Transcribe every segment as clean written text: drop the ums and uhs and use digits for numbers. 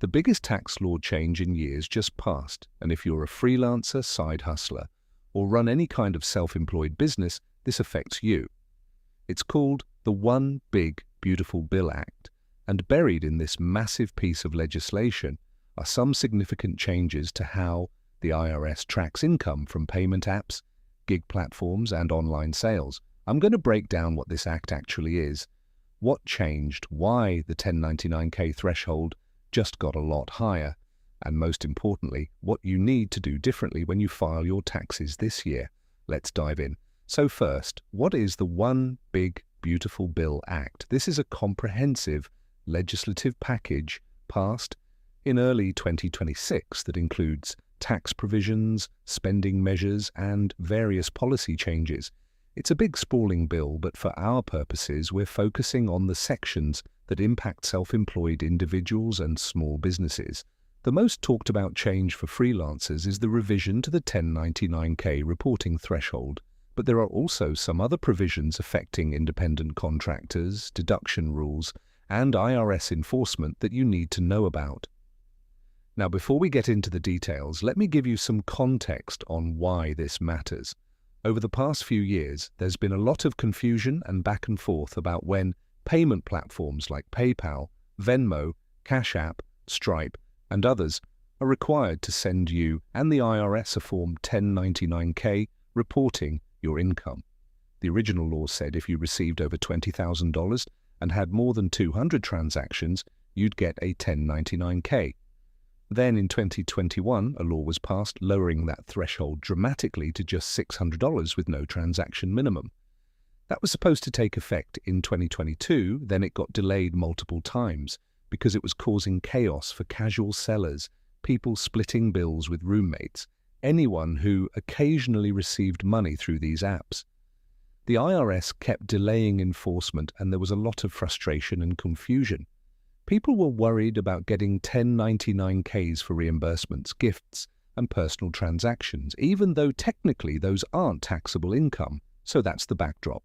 The biggest tax law change in years just passed, and if you're a freelancer, side hustler, or run any kind of self-employed business, this affects you. It's called the One Big Beautiful Bill Act, and buried in this massive piece of legislation are some significant changes to how the IRS tracks income from payment apps, gig platforms, and online sales. I'm going to break down what this act actually is, what changed, why the 1099K threshold just got a lot higher, and most importantly, what you need to do differently when you file your taxes this year. Let's dive in. So first, what is the One Big Beautiful Bill Act? This is a comprehensive legislative package passed in early 2026 that includes tax provisions, spending measures, and various policy changes. It's a big sprawling bill, but for our purposes, we're focusing on the sections that impact self-employed individuals and small businesses. The most talked about change for freelancers is the revision to the 1099K reporting threshold, but there are also some other provisions affecting independent contractors, deduction rules, and IRS enforcement that you need to know about. Now, before we get into the details, let me give you some context on why this matters. Over the past few years, there's been a lot of confusion and back and forth about when payment platforms like PayPal, Venmo, Cash App, Stripe, and others are required to send you and the IRS a Form 1099K reporting your income. The original law said if you received over $20,000 and had more than 200 transactions, you'd get a 1099K. Then in 2021, a law was passed lowering that threshold dramatically to just $600 with no transaction minimum. That was supposed to take effect in 2022, then it got delayed multiple times because it was causing chaos for casual sellers, people splitting bills with roommates, anyone who occasionally received money through these apps. The IRS kept delaying enforcement and there was a lot of frustration and confusion. People were worried about getting 1099Ks for reimbursements, gifts, and personal transactions, even though technically those aren't taxable income. So that's the backdrop.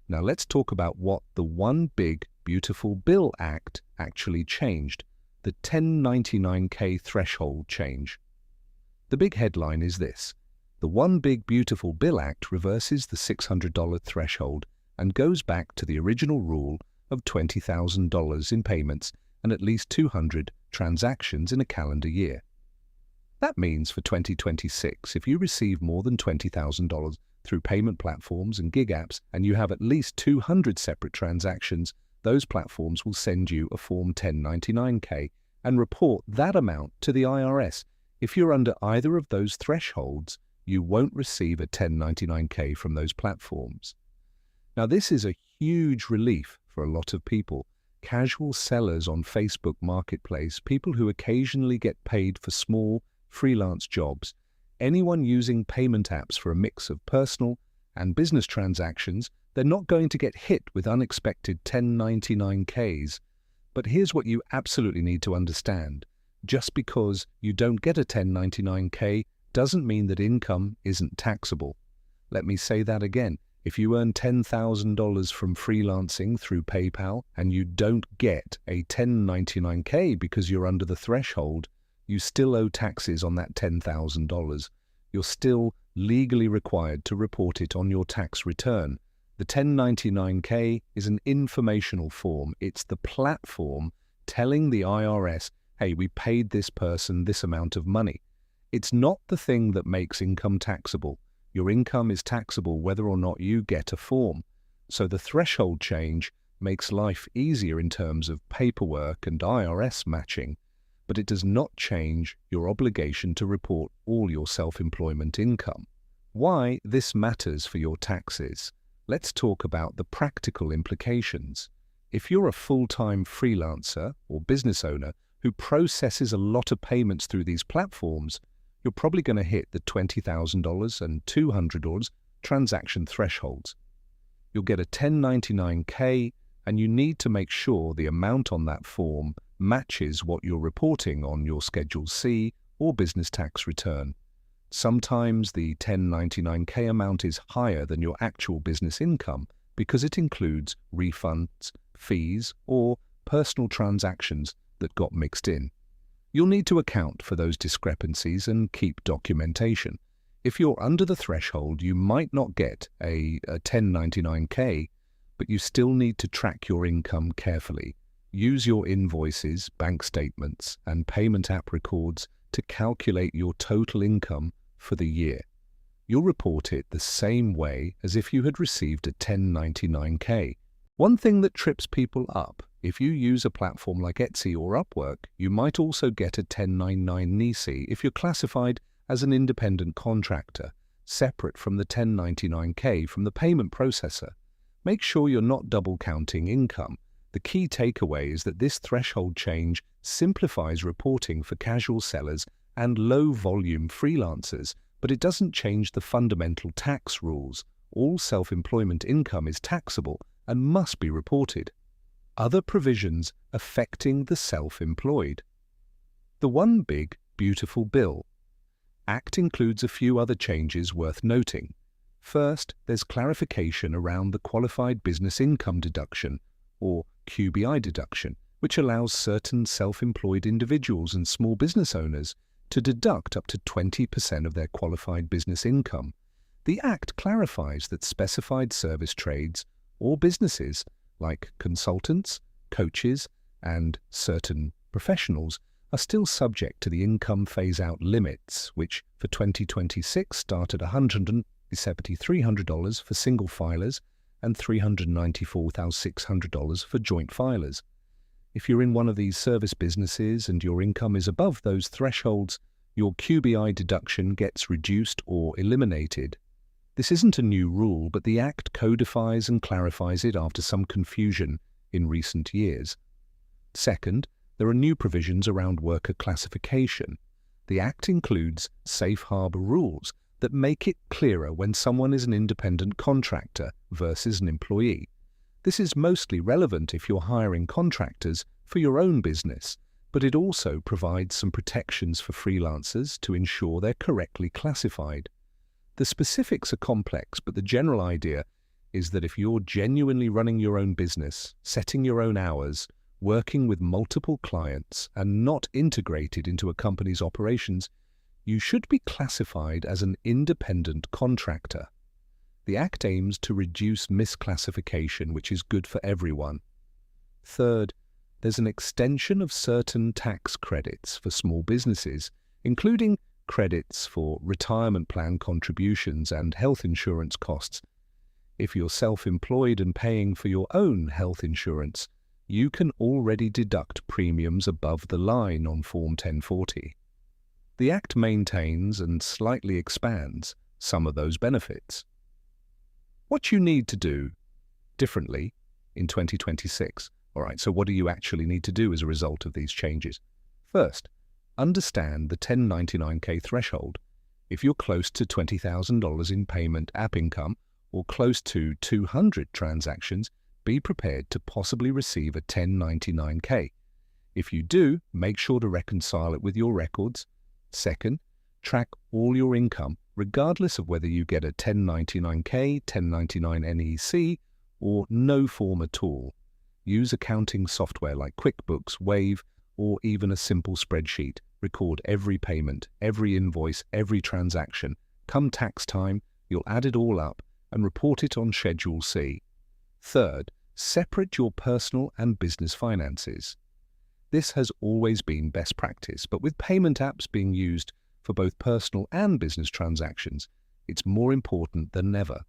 Now let's talk about what the One Big Beautiful Bill Act actually changed, the 1099K threshold change. The big headline is this: the One Big Beautiful Bill Act reverses the $600 threshold and goes back to the original rule of $20,000 in payments and at least 200 transactions in a calendar year. That means for 2026, if you receive more than $20,000 through payment platforms and gig apps and you have at least 200 separate transactions, those platforms will send you a Form 1099K and report that amount to the IRS. If you're under either of those thresholds, you won't receive a 1099K from those platforms. Now, this is a huge relief for a lot of people. Casual sellers on Facebook Marketplace, people who occasionally get paid for small freelance jobs, anyone using payment apps for a mix of personal and business transactions, they're not going to get hit with unexpected 1099Ks. But here's what you absolutely need to understand. Just because you don't get a 1099K doesn't mean that income isn't taxable. Let me say that again. If you earn $10,000 from freelancing through PayPal and you don't get a 1099K because you're under the threshold, you still owe taxes on that $10,000. You're still legally required to report it on your tax return. The 1099K is an informational form. It's the platform telling the IRS, hey, we paid this person this amount of money. It's not the thing that makes income taxable. Your income is taxable whether or not you get a form. So the threshold change makes life easier in terms of paperwork and IRS matching, but it does not change your obligation to report all your self-employment income. Why this matters for your taxes? Let's talk about the practical implications. If you're a full-time freelancer or business owner who processes a lot of payments through these platforms, you're probably going to hit the $20,000 and $200 transaction thresholds. You'll get a 1099K, and you need to make sure the amount on that form matches what you're reporting on your Schedule C or business tax return. Sometimes the 1099K amount is higher than your actual business income because it includes refunds, fees, or personal transactions that got mixed in. You'll need to account for those discrepancies and keep documentation. If you're under the threshold, you might not get a 1099K, but you still need to track your income carefully. Use your invoices, bank statements, and payment app records to calculate your total income for the year. You'll report it the same way as if you had received a 1099K. One thing that trips people up: if you use a platform like Etsy or Upwork, you might also get a 1099 NISI if you're classified as an independent contractor, separate from the 1099K from the payment processor. Make sure you're not double counting income. The key takeaway is that this threshold change simplifies reporting for casual sellers and low-volume freelancers, but it doesn't change the fundamental tax rules. All self-employment income is taxable and must be reported. Other provisions affecting the self-employed. The One Big Beautiful Bill Act includes a few other changes worth noting. First, there's clarification around the Qualified Business Income Deduction, or QBI deduction, which allows certain self-employed individuals and small business owners to deduct up to 20% of their qualified business income. The Act clarifies that specified service trades or businesses like consultants, coaches, and certain professionals are still subject to the income phase-out limits, which for 2026 start at $173,300 for single filers and $394,600 for joint filers. If you're in one of these service businesses and your income is above those thresholds, your QBI deduction gets reduced or eliminated. This isn't a new rule, but the Act codifies and clarifies it after some confusion in recent years. Second, there are new provisions around worker classification. The Act includes safe harbor rules that make it clearer when someone is an independent contractor versus an employee. This is mostly relevant if you're hiring contractors for your own business, but it also provides some protections for freelancers to ensure they're correctly classified. The specifics are complex, but the general idea is that if you're genuinely running your own business, setting your own hours, working with multiple clients, and not integrated into a company's operations, you should be classified as an independent contractor. The Act aims to reduce misclassification, which is good for everyone. Third, there's an extension of certain tax credits for small businesses, including credits for retirement plan contributions and health insurance costs. If you're self-employed and paying for your own health insurance, you can already deduct premiums above the line on Form 1040. The Act maintains and slightly expands some of those benefits. What you need to do differently in 2026. All right, so what do you actually need to do as a result of these changes? First, understand the 1099K threshold. If you're close to $20,000 in payment app income or close to 200 transactions, be prepared to possibly receive a 1099K. If you do, make sure to reconcile it with your records. Second, track all your income, regardless of whether you get a 1099K, 1099 NEC, or no form at all. Use accounting software like QuickBooks, Wave, or even a simple spreadsheet. Record every payment, every invoice, every transaction. Come tax time, you'll add it all up and report it on Schedule C. Third, separate your personal and business finances. This has always been best practice, but with payment apps being used for both personal and business transactions, it's more important than ever.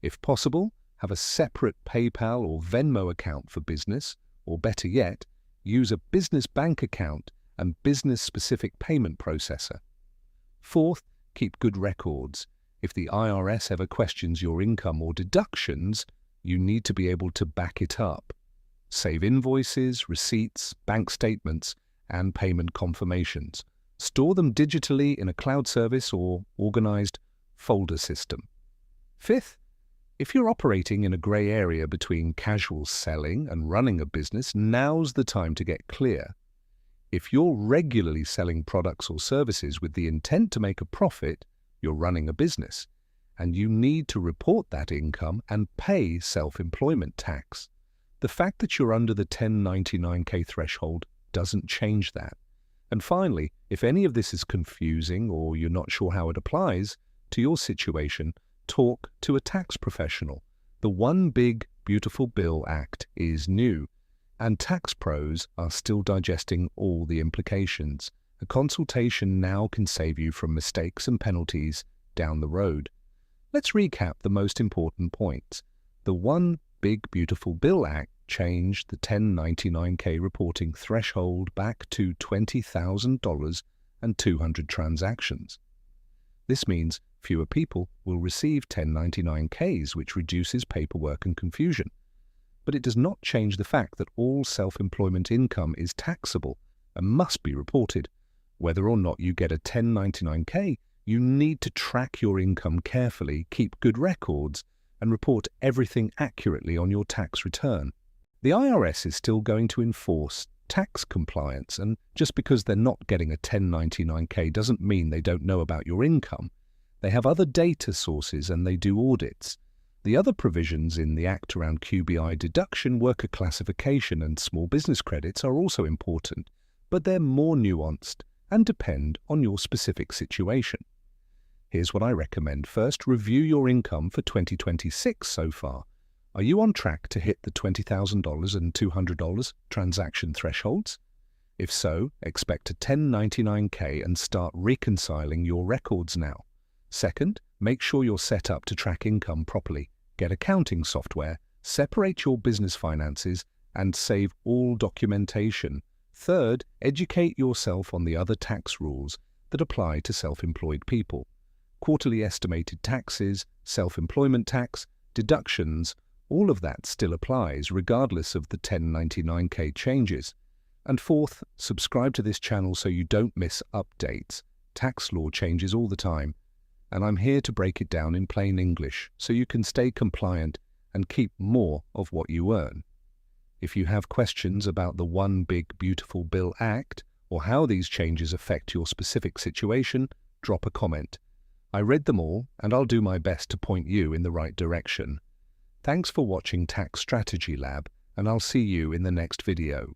If possible, have a separate PayPal or Venmo account for business, or better yet, use a business bank account and business-specific payment processor. Fourth, keep good records. If the IRS ever questions your income or deductions, you need to be able to back it up. Save invoices, receipts, bank statements, and payment confirmations. Store them digitally in a cloud service or organized folder system. Fifth, if you're operating in a gray area between casual selling and running a business, now's the time to get clear. If you're regularly selling products or services with the intent to make a profit, you're running a business, and you need to report that income and pay self-employment tax. The fact that you're under the 1099K threshold doesn't change that. And finally, if any of this is confusing or you're not sure how it applies to your situation, talk to a tax professional. The One Big Beautiful Bill Act is new, and tax pros are still digesting all the implications. A consultation now can save you from mistakes and penalties down the road. Let's recap the most important points. The One Big Beautiful Bill Act changed the 1099K reporting threshold back to $20,000 and 200 transactions. This means fewer people will receive 1099Ks, which reduces paperwork and confusion. But it does not change the fact that all self-employment income is taxable and must be reported. Whether or not you get a 1099K, you need to track your income carefully, keep good records, and report everything accurately on your tax return. The IRS is still going to enforce tax compliance, and just because they're not getting a 1099K doesn't mean they don't know about your income. They have other data sources and they do audits. The other provisions in the Act around QBI deduction, worker classification, and small business credits are also important, but they're more nuanced and depend on your specific situation. Here's what I recommend. First, review your income for 2026 so far. Are you on track to hit the $20,000 and $200 transaction thresholds? If so, expect a 1099K and start reconciling your records now. Second, make sure you're set up to track income properly. Get accounting software, separate your business finances, and save all documentation. Third, educate yourself on the other tax rules that apply to self-employed people. Quarterly estimated taxes, self-employment tax, deductions, all of that still applies regardless of the 1099K changes. And fourth, subscribe to this channel so you don't miss updates. Tax law changes all the time, and I'm here to break it down in plain English so you can stay compliant and keep more of what you earn. If you have questions about the One Big Beautiful Bill Act or how these changes affect your specific situation, drop a comment. I read them all, and I'll do my best to point you in the right direction. Thanks for watching Tax Strategy Lab, and I'll see you in the next video.